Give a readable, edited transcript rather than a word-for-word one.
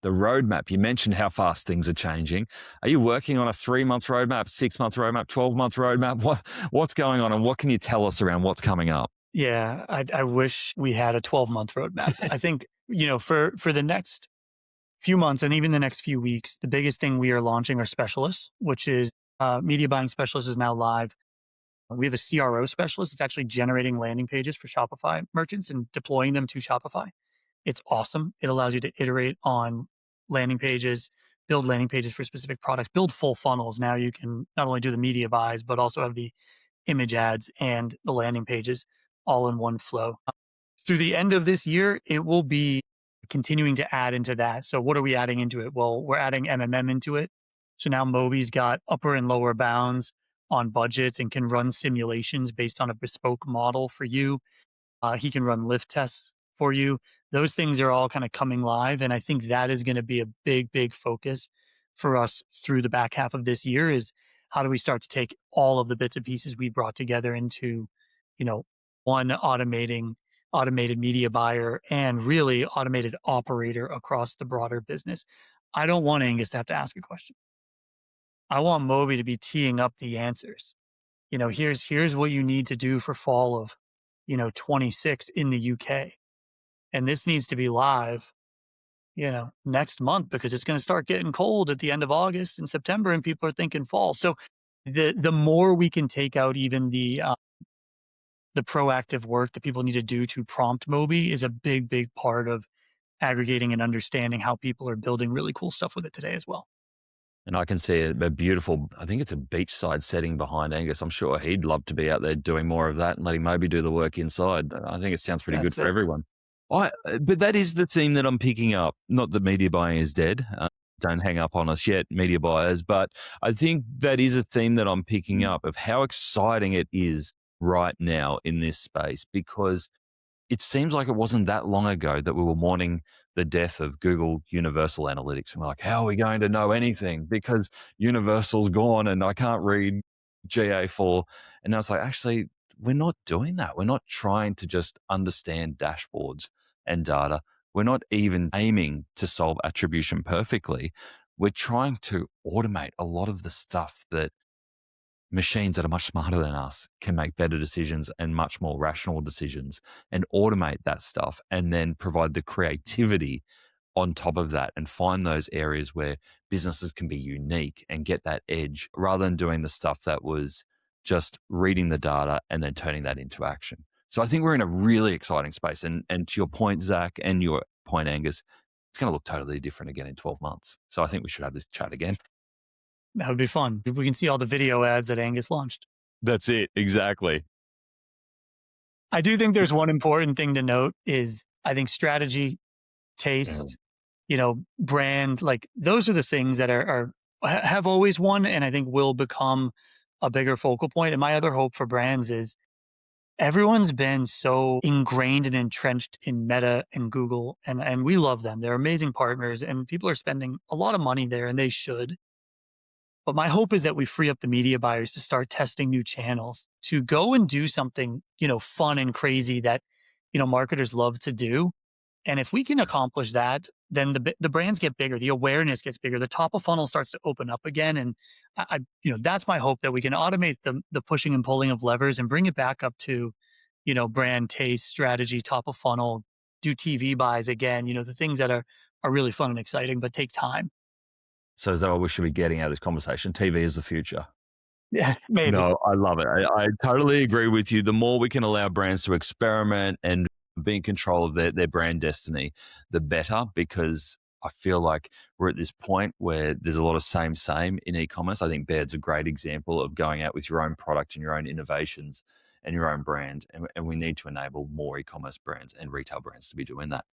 the roadmap. You mentioned how fast things are changing. Are you working on a 3-month roadmap, 6-month roadmap, 12-month roadmap? What's going on, and what can you tell us around what's coming up? Yeah, I wish we had a 12-month roadmap. I think, for the next few months and even the next few weeks, the biggest thing we are launching are specialists, which is media buying specialist is now live. We have a CRO specialist. It's actually generating landing pages for Shopify merchants and deploying them to Shopify. It's awesome. It allows you to iterate on landing pages, build landing pages for specific products, build full funnels. Now you can not only do the media buys, but also have the image ads and the landing pages all in one flow. Through the end of this year, it will be continuing to add into that. So what are we adding into it? Well, we're adding MMM into it. So now Moby's got upper and lower bounds on budgets and can run simulations based on a bespoke model for you. He can run lift tests for you. Those things are all kind of coming live. And I think that is going to be a big, big focus for us through the back half of this year is how do we start to take all of the bits and pieces we've brought together into, you know, one automated media buyer and really automated operator across the broader business. I don't want Angus to have to ask a question. I want Moby to be teeing up the answers. Here's what you need to do for fall of, 26 in the UK. And this needs to be live, next month because it's going to start getting cold at the end of August and September and people are thinking fall. So the more we can take out even the proactive work that people need to do to prompt Moby is a big, big part of aggregating and understanding how people are building really cool stuff with it today as well. And I can see a beautiful, I think it's a beachside setting behind Angus. I'm sure he'd love to be out there doing more of that and letting Moby do the work inside. I think it sounds pretty good That's for it. everyone. But that is the theme that I'm picking up. Not that media buying is dead. Don't hang up on us yet, media buyers. But I think that is a theme that I'm picking up of how exciting it is right now in this space, because it seems like it wasn't that long ago that we were mourning the death of Google Universal Analytics. And we're like, how are we going to know anything? Because Universal's gone and I can't read GA4. And I was like, actually, we're not doing that. We're not trying to just understand dashboards and data. We're not even aiming to solve attribution perfectly. We're trying to automate a lot of the stuff that machines that are much smarter than us can make better decisions and much more rational decisions and automate that stuff and then provide the creativity on top of that and find those areas where businesses can be unique and get that edge rather than doing the stuff that was just reading the data and then turning that into action. So I think we're in a really exciting space. And to your point, Zach, and your point, Angus, it's going to look totally different again in 12 months. So I think we should have this chat again. That would be fun. We can see all the video ads that Angus launched. That's it. Exactly. I do think there's one important thing to note is I think strategy, Yeah. taste, brand, like those are the things that have always won and I think will become a bigger focal point. And my other hope for brands is everyone's been so ingrained and entrenched in Meta and Google and we love them. They're amazing partners and people are spending a lot of money there and they should. But my hope is that we free up the media buyers to start testing new channels, to go and do something, fun and crazy that, marketers love to do. And if we can accomplish that, then the brands get bigger, the awareness gets bigger, the top of funnel starts to open up again. And that's my hope that we can automate the pushing and pulling of levers and bring it back up to, brand taste, strategy, top of funnel, do TV buys again, the things that are really fun and exciting, but take time. So is that what we should be getting out of this conversation? TV is the future. Yeah, maybe. No, I love it. I totally agree with you. The more we can allow brands to experiment and be in control of their brand destiny, the better, because I feel like we're at this point where there's a lot of same in e-commerce. I think Baird's a great example of going out with your own product and your own innovations and your own brand. And we need to enable more e-commerce brands and retail brands to be doing that.